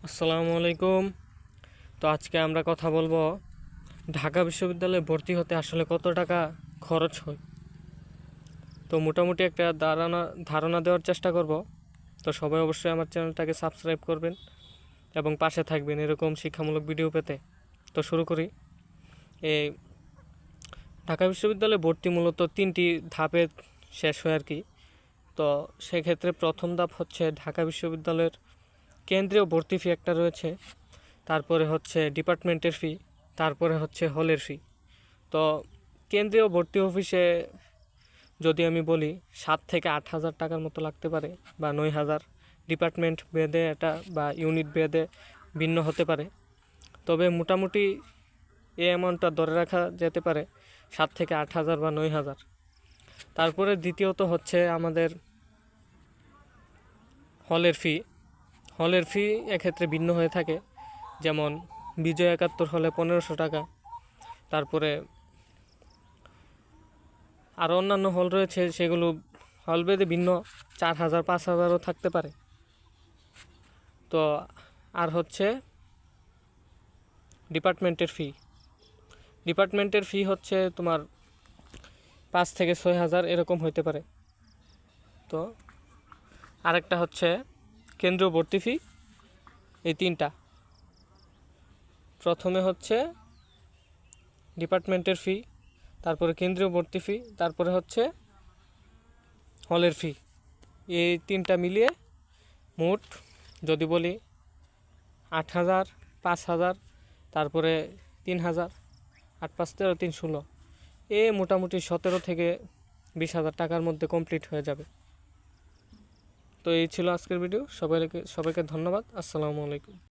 আসসালামু আলাইকুম। তো আজকে আমরা কথা বলবো ঢাকা বিশ্ববিদ্যালয়ে ভর্তি হতে আসলে কত টাকা খরচ হয়। তো মোটামুটি একটা ধারণা দেওয়ার চেষ্টা করব। তো সবাই অবশ্যই আমার চ্যানেলটাকে সাবস্ক্রাইব করবেন এবং পাশে থাকবেন এরকম শিক্ষামূলক ভিডিও পেতে। তো শুরু করি। এই ঢাকা বিশ্ববিদ্যালয়ে ভর্তি মূলত 3টি ধাপে শেষ হয় আর কি। তো সেক্ষেত্রে প্রথম ধাপ হচ্ছে ঢাকা বিশ্ববিদ্যালয়ের কেন্দ্রীয় ভর্তি ফি একটা রয়েছে, তারপরে হচ্ছে ডিপার্টমেন্টের ফি, তারপরে হচ্ছে হলের ফি। তো কেন্দ্রীয় ভর্তি অফিসে যদি আমি বলি 7 থেকে 8 হাজার টাকার মতো লাগতে পারে বা 9 হাজার, ডিপার্টমেন্ট ভেদে এটা বা ইউনিট ভেদে ভিন্ন হতে পারে। তবে মোটামুটি এই অ্যামাউন্টটা ধরে রাখা যেতে পারে 7 থেকে 8 হাজার বা 9 হাজার। তারপরে দ্বিতীয়ত হচ্ছে আমাদের হলের ফি। হলের ফি এক্ষেত্রে ভিন্ন হয়ে থাকে, যেমন বিজয় 71 হলে 1500 টাকা। তারপরে আরও অন্যান্য হল রয়েছে, সেগুলো হলভেদে ভিন্ন, 4000 5000ও থাকতে পারে। তো আর হচ্ছে ডিপার্টমেন্টের ফি হচ্ছে তোমার 5 থেকে 6 হাজার এরকম হইতে পারে। তো আরেকটা হচ্ছে কেন্দ্রীয় ভর্তি ফি। এই তিনটা, প্রথমে হচ্ছে ডিপার্টমেন্টের ফি, তারপরে কেন্দ্রীয় ভর্তি ফি, তারপরে হচ্ছে হলের ফি। এই তিনটা মিলিয়ে মোট যদি বলি 8 হাজার, 5 হাজার, তারপরে 3 হাজার, 8 5 13 3 16, মোটামুটি 17 থেকে 20 হাজার টাকার মধ্যে কমপ্লিট হয়ে যাবে। তো এই ছিল আজকের ভিডিও। সবাইকে ধন্যবাদ। আসসালামু আলাইকুম।